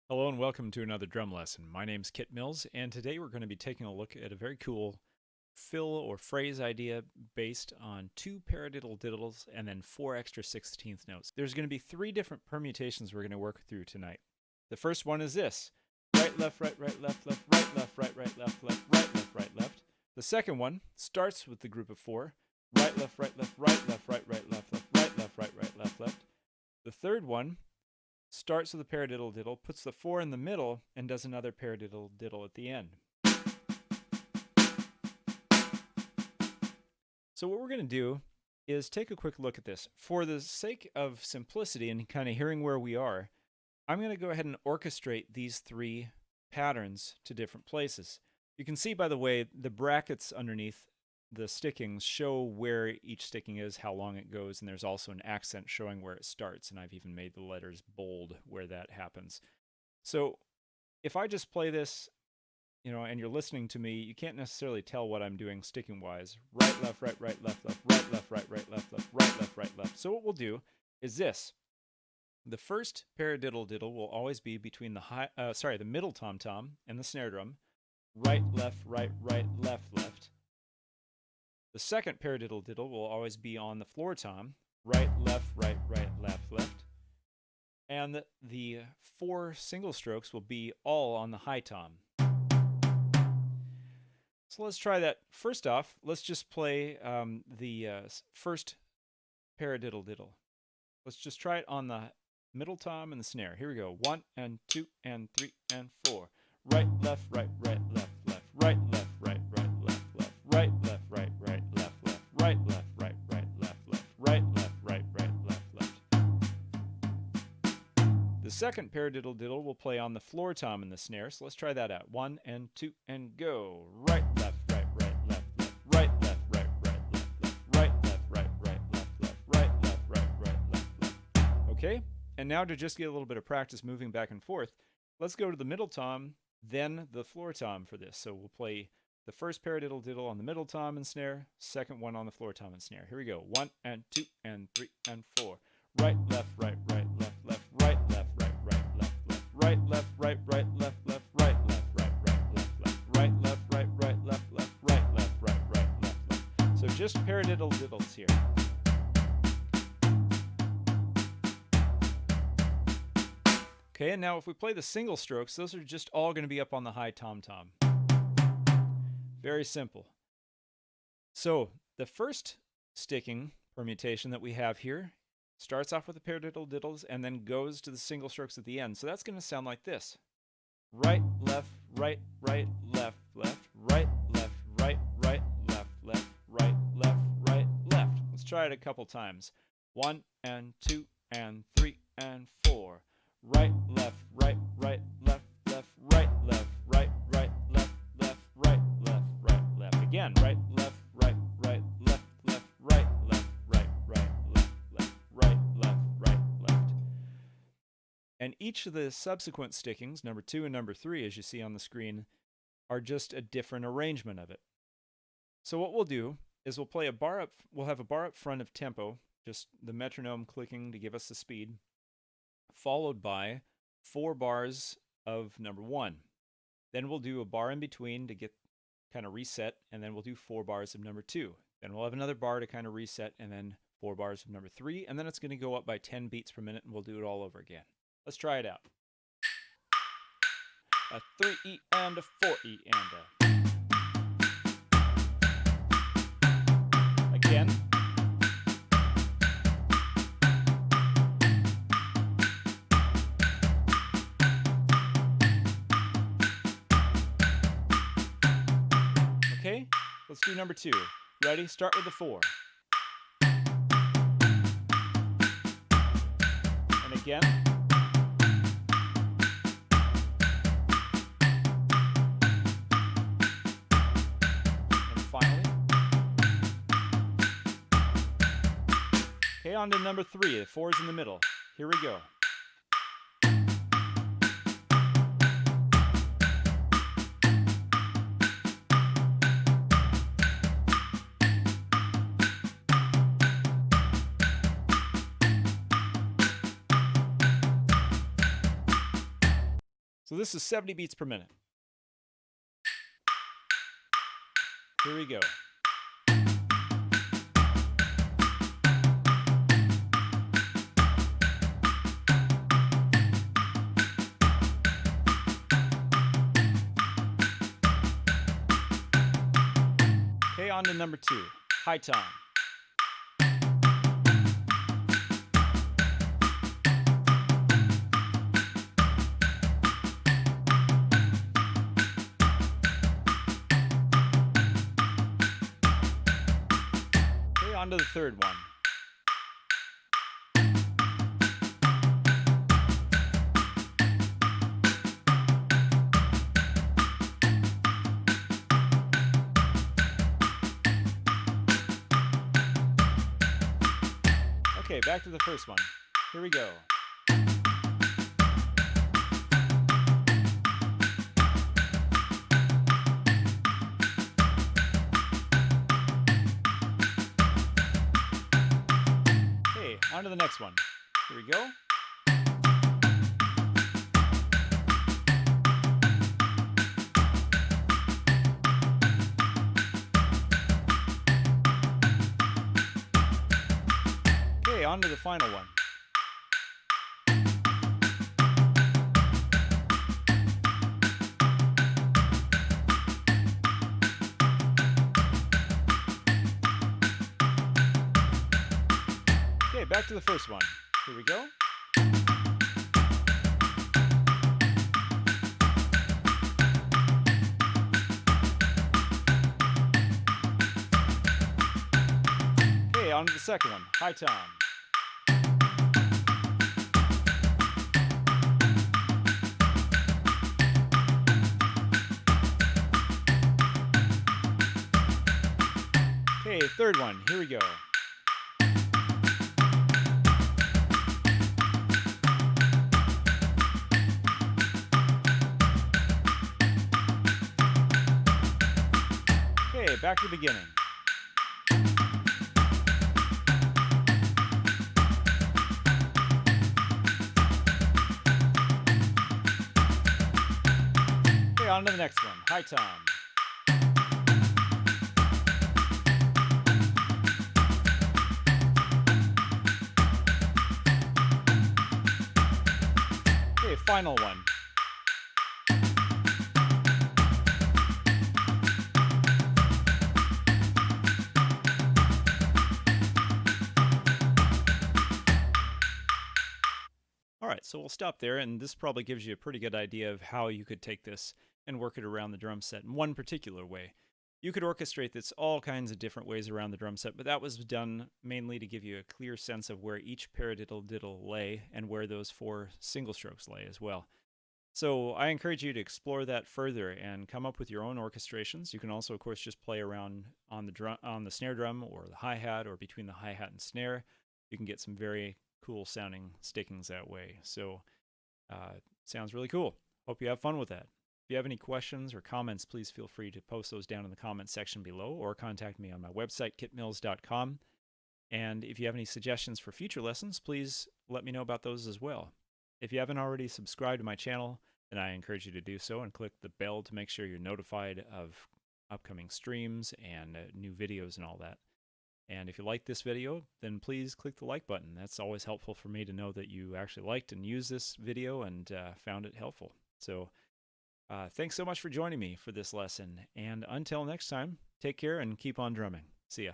Hello and welcome to another drum lesson. My name's Kit Mills, and today we're going to be taking a look at a very cool fill or phrase idea based on 2 paradiddle-diddles and then 4 extra 16th notes. There's going to be 3 different permutations we're going to work through tonight. The first one is this: right, left, right, right, left, left, right, left, right, right, left, left, right, left, right, left. The second one starts with the group of 4: right, left, right, left, right, left, right, right, left, left, right, left, right, right, left, left. The third one starts with a paradiddle-diddle, puts the 4 in the middle, and does another paradiddle-diddle at the end. So what we're going to do is take a quick look at this. For the sake of simplicity and kind of hearing where we are, I'm going to go ahead and orchestrate these 3 patterns to different places. You can see, by the way, the brackets underneath the stickings show where each sticking is, how long it goes, and there's also an accent showing where it starts, and I've even made the letters bold where that happens. So if I just play this, and you're listening to me, you can't necessarily tell what I'm doing sticking wise. Right, left, right, right, left, left, right, left, right, right, left, left, right, left, right, left. So what we'll do is this. The first paradiddle-diddle will always be between the middle tom-tom and the snare drum. Right, left, right, right, left, left. The second paradiddle-diddle will always be on the floor tom. Right, left, right, right, left, left. And the 4 single strokes will be all on the high tom. So let's try that. First off, let's just play the first paradiddle-diddle. Let's just try it on the middle tom and the snare. Here we go. 1 and 2 and 3 and 4. Right, left, right, right, left, left. Right, left, right, right, left, left. Right, left, right, right, left, left. Right, left, right, right, left, left. Right, left, right, right, left, left. The second paradiddle-diddle will play on the floor tom and the snare. So let's try that out. 1 and 2 and go. Right, left, right, right, left, left. Right, left, right, right, left, left. Right, left, right, right, left, left. Right, left, right, right, left, left. Okay? And now to just get a little bit of practice moving back and forth, let's go to the middle tom, then the floor tom for this. So we'll play the first paradiddle-diddle on the middle tom and snare, second one on the floor tom and snare. Here we go. 1 and 2 and 3 and 4. Right, left, right, right, left, left. Right, left, right, right, left, left. Right, left, right, right, left, left. Right, left, right, right, left, left. Right, left, right, right, left, left. Right, left, right, right, left, left. So just paradiddle-diddles here. Okay, and now if we play the single strokes, those are just all going to be up on the high tom-tom. Very simple. So the first sticking permutation that we have here starts off with the paradiddle-diddles and then goes to the single strokes at the end. So that's going to sound like this. Right, left, right, right, left, left, right, left, right, right, left, left, right, left, right, left. Let's try it a couple times. 1 and 2 and 3 and 4. Right, left, right, right, left, left, right, left, right, right, left, left, right, left, right, left. Again, right, left, right, right, left, left, right, left, right, right, left, left, right, left, right, left. And each of the subsequent stickings, number 2 and number 3, as you see on the screen, are just a different arrangement of it. So what we'll do is we'll have a bar up front of tempo, just the metronome clicking to give us the speed, followed by 4 bars of number 1. Then we'll do a bar in between to get kind of reset, and then we'll do 4 bars of number 2. Then we'll have another bar to kind of reset, and then 4 bars of number 3, and then it's going to go up by 10 beats per minute, and we'll do it all over again. Let's try it out. A 3E and a 4E and a... Again. Okay, let's do number 2. Ready? Start with the 4. And again. And finally. Okay, on to number 3. The 4 is in the middle. Here we go. So this is 70 beats per minute. Here we go. Okay, on to number 2, high tom. Okay, on to the third one. Okay, back to the first one. Here we go. Okay, on to the next one. Here we go. Okay, on to the final one. Okay, back to the first one. Here we go. Okay, on to the second one. High tom. Okay, third one. Here we go. Okay, back to the beginning. Okay, on to the next one. High tom. Okay, final one. All right, so we'll stop there, and this probably gives you a pretty good idea of how you could take this and work it around the drum set in one particular way. You could orchestrate this all kinds of different ways around the drum set, but that was done mainly to give you a clear sense of where each paradiddle-diddle lay and where those 4 single strokes lay as well. So I encourage you to explore that further and come up with your own orchestrations. You can also, of course, just play around on the snare drum or the hi-hat or between the hi-hat and snare. You can get some very cool sounding stickings that way. So sounds really cool. Hope you have fun with that. If you have any questions or comments, please feel free to post those down in the comments section below or contact me on my website, kitmills.com. And if you have any suggestions for future lessons, please let me know about those as well. If you haven't already subscribed to my channel, then I encourage you to do so and click the bell to make sure you're notified of upcoming streams and new videos and all that. And if you like this video, then please click the like button. That's always helpful for me to know that you actually liked and used this video and found it helpful. So thanks so much for joining me for this lesson. And until next time, take care and keep on drumming. See ya.